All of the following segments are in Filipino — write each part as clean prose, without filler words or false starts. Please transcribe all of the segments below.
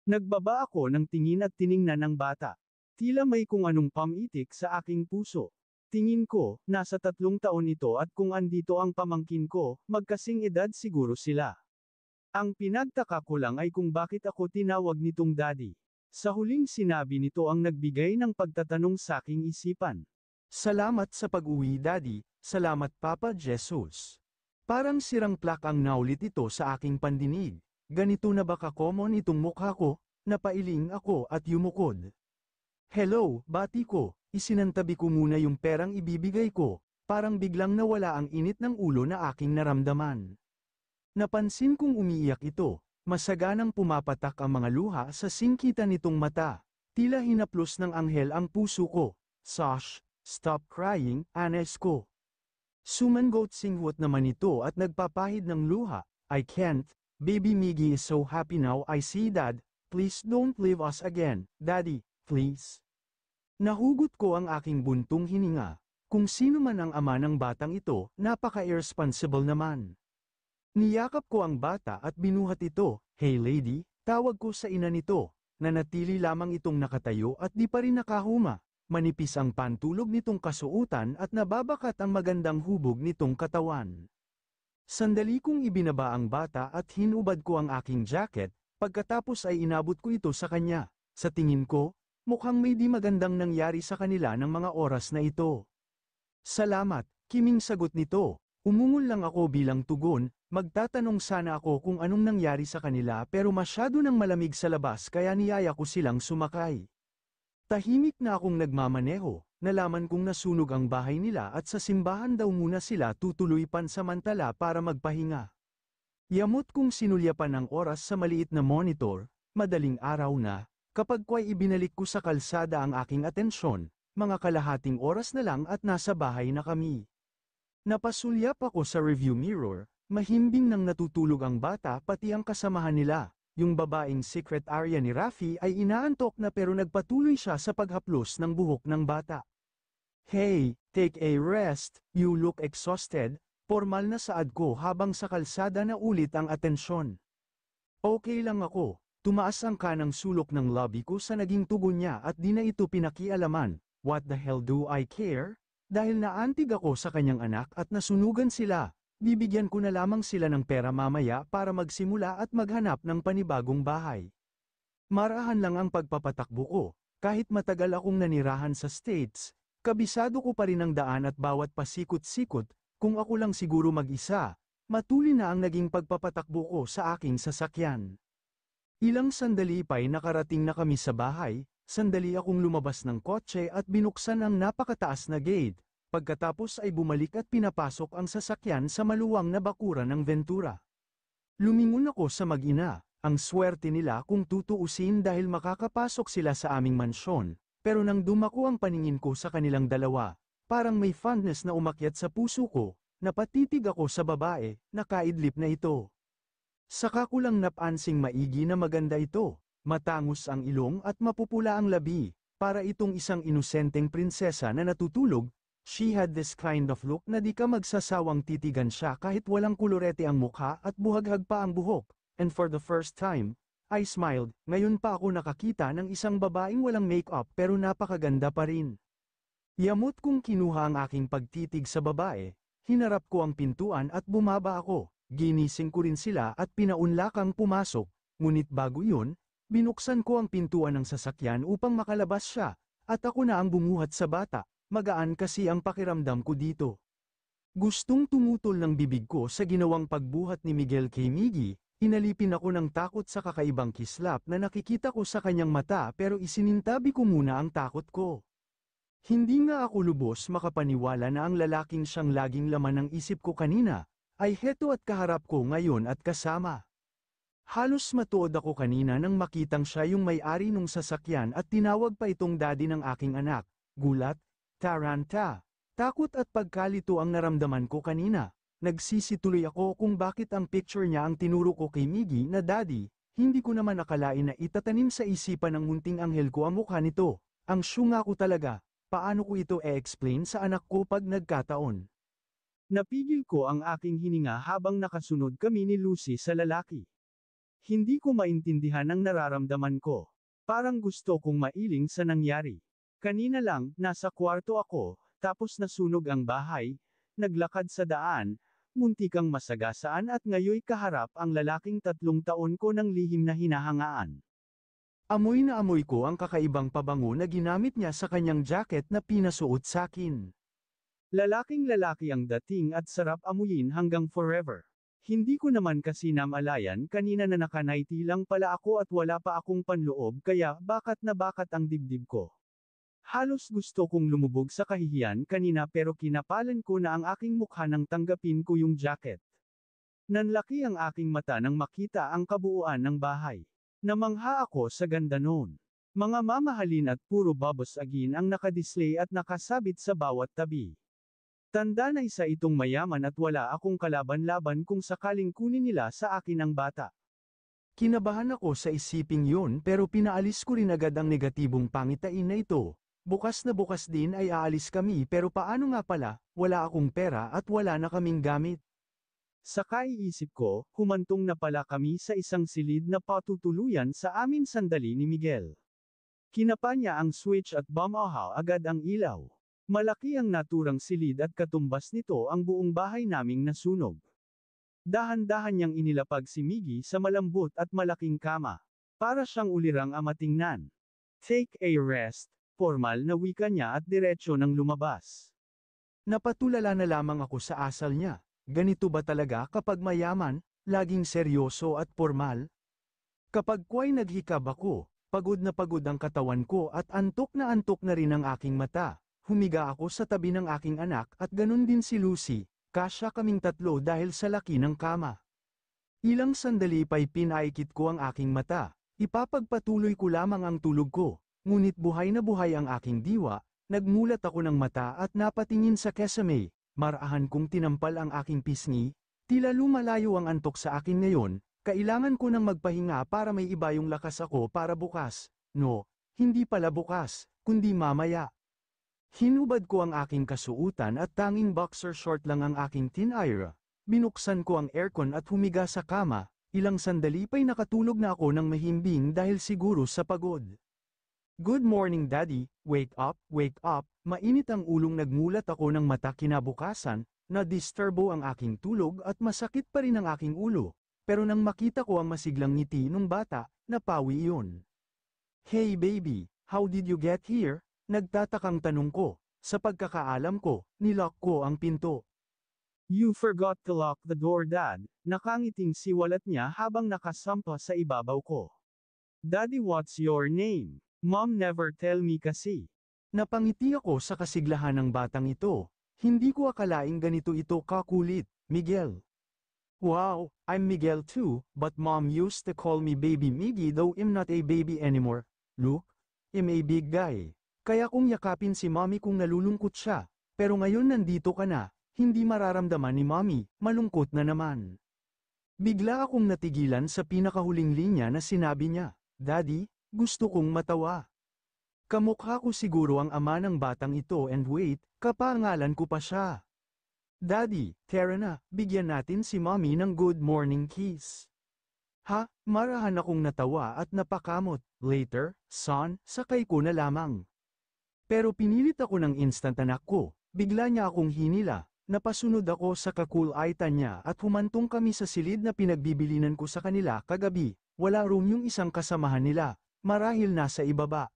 Nagbaba ako ng tingin at tiningnan ang bata. Tila may kung anong pamitik sa aking puso. Tingin ko, nasa 3 taon ito at kung andito ang pamangkin ko, magkasing edad siguro sila. Ang pinagtaka ko lang ay kung bakit ako tinawag nitong daddy. Sa huling sinabi nito ang nagbigay ng pagtatanong sa aking isipan. Salamat sa pag-uwi daddy, salamat Papa Jesus. Parang sirang plak ang naulit ito sa aking pandinig. Ganito na ba ka-common itong mukha ko? Napailing ako at yumukod. Hello, bati ko, isinantabi ko muna yung perang ibibigay ko, parang biglang nawala ang init ng ulo na aking naramdaman. Napansin kong umiiyak ito, masaganang pumapatak ang mga luha sa singkitan nitong mata. Tila hinaplos ng anghel ang puso ko. Sash, stop crying, anes ko. Sumangot singwot naman ito at nagpapahid ng luha. I can't, baby Miggy is so happy now I see dad, please don't leave us again, daddy, please. Nahugot ko ang aking buntong hininga. Kung sino man ang ama ng batang ito, napaka-irresponsible naman. Niyakap ko ang bata at binuhat ito. Hey lady, tawag ko sa ina nito. Nanatili lamang itong nakatayo at di pa rin nakahuma. Manipis ang pantulog nitong kasuutan at nababakat ang magandang hubog nitong katawan. Sandali kong ibinaba ang bata at hinubad ko ang aking jacket, pagkatapos ay inabot ko ito sa kanya. Sa tingin ko, mukhang may di magandang nangyari sa kanila ng mga oras na ito. Salamat, kiming sagot nito. Umungol lang ako bilang tugon, magtatanong sana ako kung anong nangyari sa kanila pero masyado nang malamig sa labas kaya niyaya ko silang sumakay. Tahimik na akong nagmamaneho, nalaman kong nasunog ang bahay nila at sa simbahan daw muna sila tutuloy pansamantala para magpahinga. Yamot kong sinulyapan ang oras sa maliit na monitor, madaling araw na, kapag ko'y ibinalik ko sa kalsada ang aking atensyon, mga kalahating oras na lang at nasa bahay na kami. Napasulyap ako sa review mirror, mahimbing nang natutulog ang bata pati ang kasamahan nila. Yung babaeng secret area ni Rafi ay inaantok na pero nagpatuloy siya sa paghaplos ng buhok ng bata. Hey, take a rest, you look exhausted, formal na saad ko habang sa kalsada na ulit ang atensyon. Okay lang ako, tumaas ang kanang sulok ng lobby ko sa naging tugon niya at di na ito pinakialaman. What the hell do I care? Dahil naantig ako sa kanyang anak at nasunugan sila, bibigyan ko na lamang sila ng pera mamaya para magsimula at maghanap ng panibagong bahay. Marahan lang ang pagpapatakbo ko, kahit matagal akong nanirahan sa States, kabisado ko pa rin ang daan at bawat pasikot-sikot, kung ako lang siguro mag-isa, matuli na ang naging pagpapatakbo ko sa aking sasakyan. Ilang sandali pa'y nakarating na kami sa bahay. Sandali akong lumabas ng kotse at binuksan ang napakataas na gate, pagkatapos ay bumalik at pinapasok ang sasakyan sa maluwang na bakuran ng Ventura. Lumingon ako sa mag-ina, ang swerte nila kung tutuusin dahil makakapasok sila sa aming mansyon, pero nang dumako ang paningin ko sa kanilang dalawa, parang may fondness na umakyat sa puso ko, napatitig ako sa babae, nakaidlip na ito. Saka ko lang napansing maigi na maganda ito. Matangos ang ilong at mapupula ang labi, para itong isang inosenteng prinsesa na natutulog. She had this kind of look na di ka magsasawang titigan siya kahit walang kulorete ang mukha at buhaghag pa ang buhok, and for the first time, I smiled. Ngayon pa ako nakakita ng isang babaeng walang make-up pero napakaganda pa rin. Yamot kong kinuha ang aking pagtitig sa babae, hinarap ko ang pintuan at bumaba ako, ginising ko rin sila at pinaunlakang pumasok, ngunit bago yun, binuksan ko ang pintuan ng sasakyan upang makalabas siya, at ako na ang bumuhat sa bata, magaan kasi ang pakiramdam ko dito. Gustong tumutol ng bibig ko sa ginawang pagbuhat ni Miguel kay Miggy, inalipin ako ng takot sa kakaibang kislap na nakikita ko sa kanyang mata pero isinintabi ko muna ang takot ko. Hindi nga ako lubos makapaniwala na ang lalaking siyang laging laman ng isip ko kanina, ay heto at kaharap ko ngayon at kasama. Halos matuod ako kanina nang makitang siya yung may-ari nung sasakyan at tinawag pa itong daddy ng aking anak. Gulat, taranta, takot at pagkalito ang naramdaman ko kanina. Nagsisituloy ako kung bakit ang picture niya ang tinuro ko kay Miggy na daddy, hindi ko naman akalain na itatanim sa isipan ng munting anghel ko ang mukha nito. Ang syunga ko talaga, paano ko ito e-explain sa anak ko pag nagkataon? Napigil ko ang aking hininga habang nakasunod kami ni Lucy sa lalaki. Hindi ko maintindihan ang nararamdaman ko. Parang gusto kong mailing sa nangyari. Kanina lang, nasa kwarto ako, tapos nasunog ang bahay, naglakad sa daan, muntikang masagasaan at ngayoy kaharap ang lalaking 3 taon ko ng lihim na hinahangaan. Amoy na amoy ko ang kakaibang pabango na ginamit niya sa kanyang jacket na pinasuot sakin. Lalaking lalaki ang dating at sarap amuyin hanggang forever. Hindi ko naman kasi namalayan kanina na nakanayti lang pala ako at wala pa akong panloob kaya bakat na bakat ang dibdib ko. Halos gusto kong lumubog sa kahihiyan kanina pero kinapalan ko na ang aking mukha nang tanggapin ko yung jacket. Nanlaki ang aking mata nang makita ang kabuuan ng bahay. Namangha ako sa ganda noon. Mga mamahalin at puro babos-agin ang nakadisplay at nakasabit sa bawat tabi. Tanda na isa itong mayaman at wala akong kalaban-laban kung sakaling kunin nila sa akin ang bata. Kinabahan ako sa isiping yun pero pinaalis ko rin agad ang negatibong pangitain na ito. Bukas na bukas din ay aalis kami pero paano nga pala, wala akong pera at wala na kaming gamit. Sa kaiisip ko, humantong na pala kami sa isang silid na patutuluyan sa amin sandali ni Miguel. Kinapa niya ang switch at bumahaw agad ang ilaw. Malaki ang naturang silid at katumbas nito ang buong bahay naming nasunog. Dahan-dahan niyang inilapag si Miggy sa malambot at malaking kama. Para siyang ulirang amatingnan. Take a rest, formal na wika niya at diretsyo nang lumabas. Napatulala na lamang ako sa asal niya. Ganito ba talaga kapag mayaman, laging seryoso at formal? Kapag kwa'y naghikab ako, pagod na pagod ang katawan ko at antok na rin ang aking mata. Humiga ako sa tabi ng aking anak at ganun din si Lucy, kasya kaming 3 dahil sa laki ng kama. Ilang sandali pa'y pinaikit ko ang aking mata, ipapagpatuloy ko lamang ang tulog ko, ngunit buhay na buhay ang aking diwa, nagmulat ako ng mata at napatingin sa kesame. Marahan kong tinampal ang aking pisngi, tila lumalayo ang antok sa akin ngayon, kailangan ko nang magpahinga para may iba yung lakas ako para bukas. No, hindi pala bukas, kundi mamaya. Hinubad ko ang aking kasuutan at tanging boxer short lang ang aking tinayra. Binuksan ko ang aircon at humiga sa kama, ilang sandali pa'y nakatulog na ako ng mahimbing dahil siguro sa pagod. Good morning daddy, wake up, mainit ang ulong nagmulat ako ng mata kinabukasan, na-disturbo ang aking tulog at masakit pa rin ang aking ulo, pero nang makita ko ang masiglang ngiti nung bata, napawi iyon. Hey baby, how did you get here? Nagtatakang tanong ko, sa pagkakaalam ko, nilock ko ang pinto. You forgot to lock the door dad, nakangiting siwalat niya habang nakasampa sa ibabaw ko. Daddy what's your name? Mom never tell me kasi. Napangiti ako sa kasiglahan ng batang ito. Hindi ko akalaing ganito ito kakulit, Miguel. Wow, I'm Miguel too, but mom used to call me baby Miggy though I'm not a baby anymore. Look, I'm a big guy. Kaya kung yakapin si mommy kung nalulungkot siya, pero ngayon nandito ka na, hindi mararamdaman ni mommy, malungkot na naman. Bigla akong natigilan sa pinakahuling linya na sinabi niya, Daddy, gusto kong matawa. Kamukha ko siguro ang ama ng batang ito and wait, kapangalan ko pa siya. Daddy, tara na, bigyan natin si mommy ng good morning kiss. Ha, marahan akong natawa at napakamot, later, son, sakay ko na lamang. Pero pinilit ako ng instant anak ko, bigla niya akong hinila, napasunod ako sa kakulaitan niya at humantong kami sa silid na pinagbibilinan ko sa kanila kagabi, wala room yung isang kasamahan nila, marahil nasa ibaba.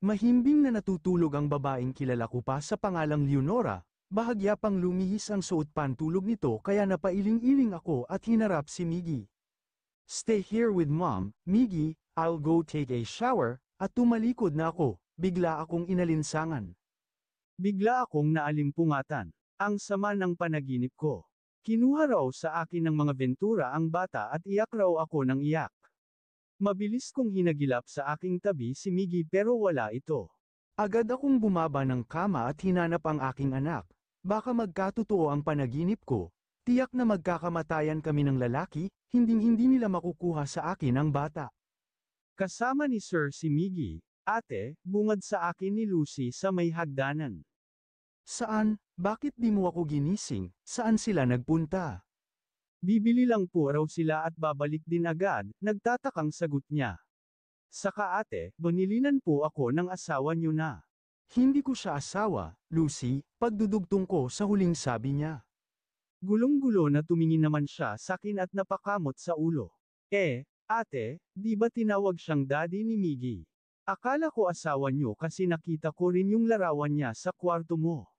Mahimbing na natutulog ang babaeng kilala ko pa sa pangalang Leonora, bahagya pang lumihis ang suot pantulog nito kaya napailing-iling ako at hinarap si Miggy. Stay here with mom, Miggy, I'll go take a shower, at tumalikod na ako, bigla akong inalinsangan. Bigla akong naalimpungatan. Ang sama ng panaginip ko. Kinuha raw sa akin ng mga Ventura ang bata at iyak raw ako ng iyak. Mabilis kong hinagilap sa aking tabi si Miggy pero wala ito. Agad akong bumaba ng kama at hinanap ang aking anak. Baka magkatotoo ang panaginip ko. Tiyak na magkakamatayan kami ng lalaki, hinding-hindi nila makukuha sa akin ang bata. Kasama ni Sir si Miggy, ate, bungad sa akin ni Lucy sa may hagdanan. Saan? Bakit di mo ako ginising? Saan sila nagpunta? Bibili lang po raw sila at babalik din agad, nagtatakang sagot niya. Saka ate, banilinan po ako ng asawa niyo na. Hindi ko siya asawa, Lucy, pagdudugtong ko sa huling sabi niya. Gulong-gulo na tumingin naman siya sakin at napakamot sa ulo. Ate, di ba tinawag siyang daddy ni Miggy? Akala ko asawa niyo kasi nakita ko rin yung larawan niya sa kwarto mo.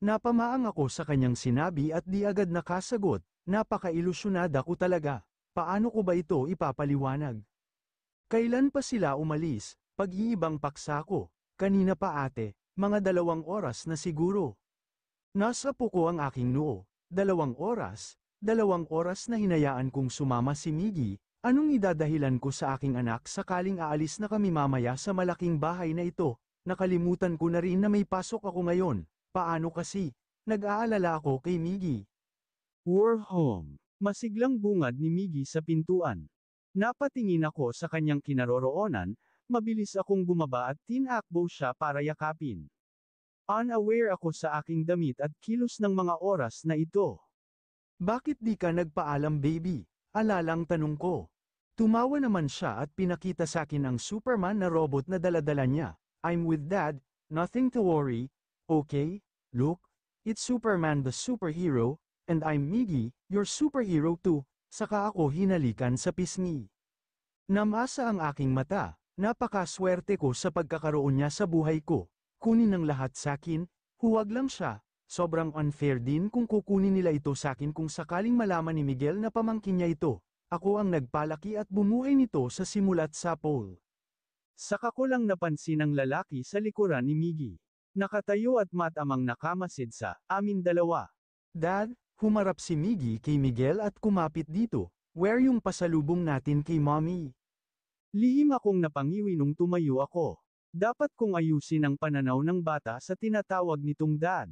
Napamaang ako sa kanyang sinabi at di agad nakasagot, napaka-ilusyonada ko talaga. Paano ko ba ito ipapaliwanag? Kailan pa sila umalis? Pag-iibang paksa ko. Kanina pa ate, mga 2 oras na siguro. Nasa puko ang aking noo. 2 oras? 2 oras na hinayaan kong sumama si Miggy. Anong idadahilan ko sa aking anak sakaling aalis na kami mamaya sa malaking bahay na ito? Nakalimutan ko na rin na may pasok ako ngayon. Paano kasi? Nag-aalala ako kay Miggy. We're home. Masiglang bungad ni Miggy sa pintuan. Napatingin ako sa kanyang kinaroroonan, mabilis akong bumaba at tinakbo siya para yakapin. Unaware ako sa aking damit at kilos ng mga oras na ito. Bakit di ka nagpaalam baby? Alalang tanong ko. Tumawa naman siya at pinakita sa akin ang Superman na robot na daladala niya. I'm with dad, nothing to worry. Okay, look, it's Superman the superhero, and I'm Miggy, your superhero too. Saka ako hinalikan sa pisngi. Namasa ang aking mata, napakaswerte ko sa pagkakaroon niya sa buhay ko. Kunin ng lahat sa akin, huwag lang siya. Sobrang unfair din kung kukunin nila ito sa akin kung sakaling malaman ni Miguel na pamangkin niya ito. Ako ang nagpalaki at bumuhay nito sa simula't sapol. Saka ko lang napansin ang lalaki sa likuran ni Miggy. Nakatayo at matamang nakamasid sa amin dalawa. Dad, humarap si Miggy kay Miguel at kumapit dito. Where yung pasalubong natin kay mommy? Lihim akong napangiwi nung tumayo ako. Dapat kong ayusin ang pananaw ng bata sa tinatawag nitong dad.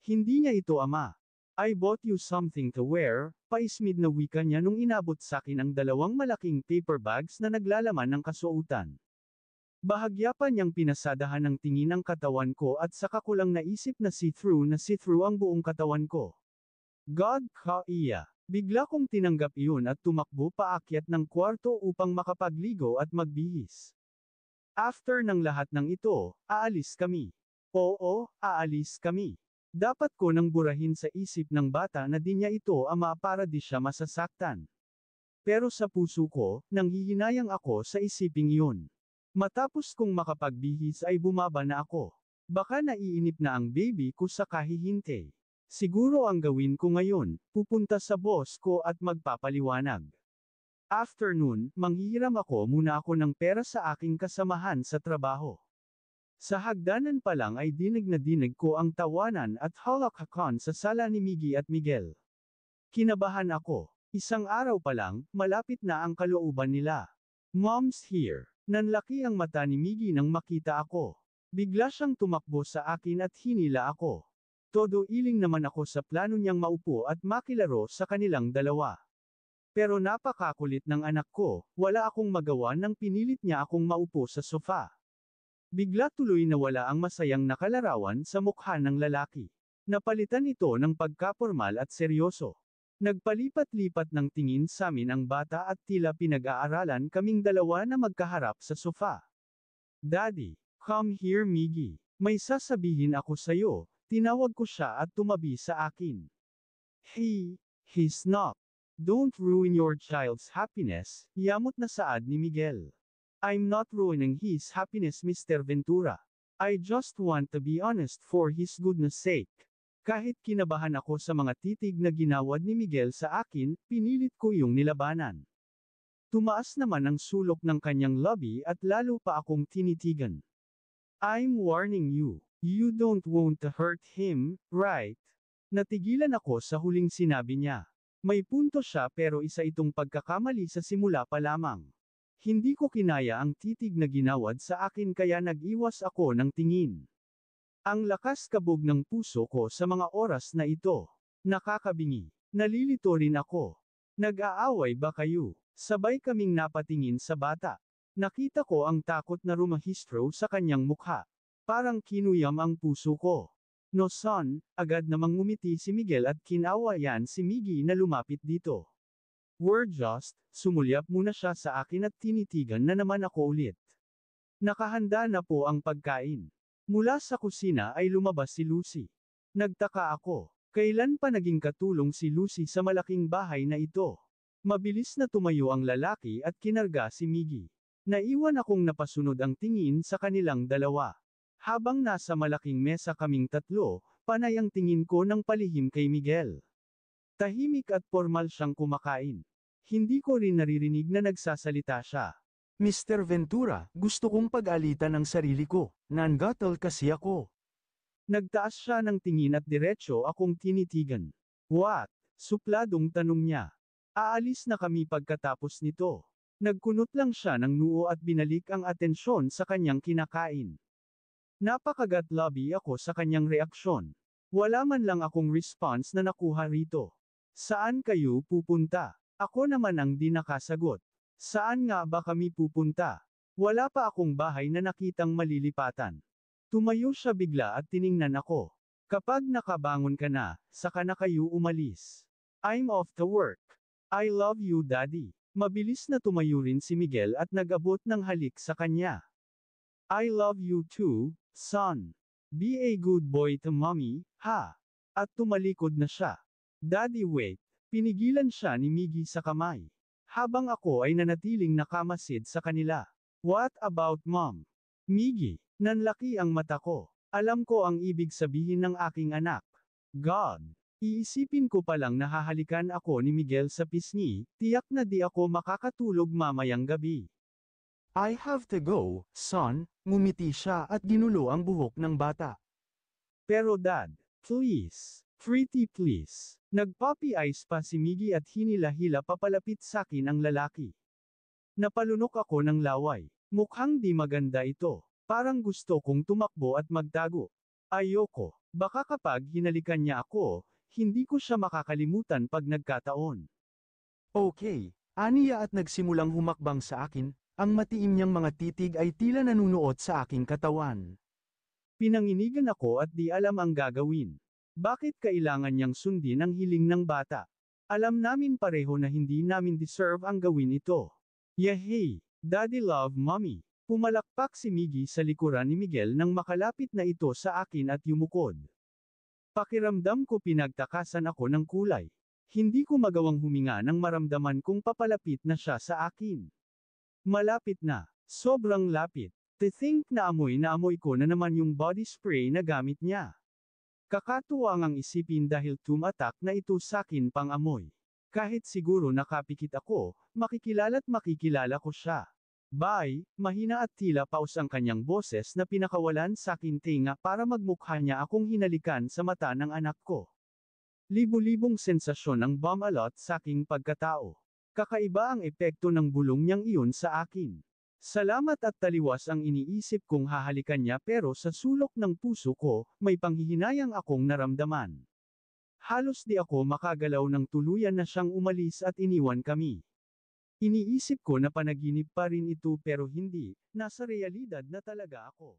Hindi niya ito ama. I bought you something to wear, paismid na wika niya nung inabot sa akin ang 2 malaking paper bags na naglalaman ng kasuotan. Bahagya pa niyang pinasadahan ng tingin ang katawan ko at saka ko lang naisip na see-through ang buong katawan ko. God ka iya. Bigla kong tinanggap iyon at tumakbo paakyat ng kwarto upang makapagligo at magbihis. After ng lahat ng ito, aalis kami. Oo, aalis kami. Dapat ko nang burahin sa isip ng bata na di niya ito ama para di siya masasaktan. Pero sa puso ko, nanghihinayang ako sa isiping iyon. Matapos kong makapagbihis ay bumaba na ako. Baka naiinip na ang baby ko sa kahihintay. Siguro ang gawin ko ngayon, pupunta sa boss ko at magpapaliwanag. Afternoon, manghihiram muna ako ng pera sa aking kasamahan sa trabaho. Sa hagdanan pa lang ay dinig na dinig ko ang tawanan at halakhakan sa sala ni Miggy at Miguel. Kinabahan ako. Isang araw pa lang, malapit na ang kalooban nila. Mom's here. Nanlaki ang mata ni Miggy nang makita ako. Bigla siyang tumakbo sa akin at hinila ako. Todo iling naman ako sa plano niyang maupo at makilaro sa kanilang dalawa. Pero napakakulit ng anak ko, wala akong magawa nang pinilit niya akong maupo sa sofa. Bigla tuloy nawala ang masayang nakalarawan sa mukha ng lalaki. Napalitan ito ng pagkapormal at seryoso. Nagpalipat-lipat ng tingin sa amin ang bata at tila pinag-aaralan kaming dalawa na magkaharap sa sofa. Daddy, come here Miggy. May sasabihin ako sa'yo, tinawag ko siya at tumabi sa akin. He's not. Don't ruin your child's happiness, yamot na saad ni Miguel. I'm not ruining his happiness Mr. Ventura. I just want to be honest for his goodness sake. Kahit kinabahan ako sa mga titig na ginawad ni Miguel sa akin, pinilit ko yung nilabanan. Tumaas naman ang sulok ng kanyang labi at lalo pa akong tinitigan. I'm warning you, you don't want to hurt him, right? Natigilan ako sa huling sinabi niya. May punto siya pero isa itong pagkakamali sa simula pa lamang. Hindi ko kinaya ang titig na ginawad sa akin kaya nag-iwas ako ng tingin. Ang lakas kabog ng puso ko sa mga oras na ito. Nakakabingi. Nalilito rin ako. Nag-aaway ba kayo? Sabay kaming napatingin sa bata. Nakita ko ang takot na rumahistro sa kanyang mukha. Parang kinuyam ang puso ko. No son, agad namang ngumiti si Miguel at kinawayan si Miggy na lumapit dito. We're just, sumulyap muna siya sa akin at tinitigan na naman ako ulit. Nakahanda na po ang pagkain. Mula sa kusina ay lumabas si Lucy. Nagtaka ako. Kailan pa naging katulong si Lucy sa malaking bahay na ito? Mabilis na tumayo ang lalaki at kinarga si Miggy. Naiwan akong napasunod ang tingin sa kanilang dalawa. Habang nasa malaking mesa kaming tatlo, panay ang tingin ko ng palihim kay Miguel. Tahimik at formal siyang kumakain. Hindi ko rin naririnig na nagsasalita siya. Mr. Ventura, gusto kong pag-alitan ng sarili ko, nangatal kasi ako. Nagtaas siya ng tingin at diretso akong tinitigan. What? Supladong tanong niya. Aalis na kami pagkatapos nito. Nagkunot lang siya ng noo at binalik ang atensyon sa kanyang kinakain. Napakagatlabi ako sa kanyang reaksyon. Wala man lang akong response na nakuha rito. Saan kayo pupunta? Ako naman ang di nakasagot. Saan nga ba kami pupunta? Wala pa akong bahay na nakitang malilipatan. Tumayo siya bigla at tiningnan ako. Kapag nakabangon ka na, saka na kayo umalis. I'm off to work. I love you, Daddy. Mabilis na tumayo rin si Miguel at nag-abot ng halik sa kanya. I love you too, son. Be a good boy to mommy, ha? At tumalikod na siya. Daddy wait. Pinigilan siya ni Miggy sa kamay. Habang ako ay nanatiling nakamasid sa kanila. What about mom? Miggy, nanlaki ang mata ko. Alam ko ang ibig sabihin ng aking anak. God. Iisipin ko palang nahahalikan ako ni Miguel sa pisngi, tiyak na di ako makakatulog mamayang gabi. I have to go, son, ngumiti siya at ginulo ang buhok ng bata. Pero dad, please, pretty please. Nagpuppy eyes pa si Miggy at hinila-hila papalapit sa akin ang lalaki. Napalunok ako ng laway. Mukhang di maganda ito. Parang gusto kong tumakbo at magtago. Ayoko. Baka kapag hinalikan niya ako, hindi ko siya makakalimutan pag nagkataon. Okay, aniya at nagsimulang humakbang sa akin, ang matiim niyang mga titig ay tila nanunuot sa aking katawan. Pinanginigan ako at di alam ang gagawin. Bakit kailangan niyang sundin ang hiling ng bata? Alam namin pareho na hindi namin deserve ang gawin ito. Yehey! Daddy love mommy. Pumalakpak si Miggy sa likuran ni Miguel nang makalapit na ito sa akin at yumukod. Pakiramdam ko pinagtakasan ako ng kulay. Hindi ko magawang huminga nang maramdaman kong papalapit na siya sa akin. Malapit na. Sobrang lapit. To think na amoy ko na naman yung body spray na gamit niya. Kakatuwang ang isipin dahil tumatak na ito sakin pang amoy. Kahit siguro nakapikit ako, makikilala't makikilala ko siya. Bye, mahina at tila paus ang kanyang boses na pinakawalan sa akin tinga para magmukha niya akong hinalikan sa mata ng anak ko. Libo-libong sensasyon ang bumalot sa aking pagkatao. Kakaiba ang epekto ng bulong niyang iyon sa akin. Salamat at taliwas ang iniisip kong hahalikan niya pero sa sulok ng puso ko, may panghihinayang akong naramdaman. Halos di ako makagalaw ng tuluyan na siyang umalis at iniwan kami. Iniisip ko na panaginip pa rin ito pero hindi, nasa realidad na talaga ako.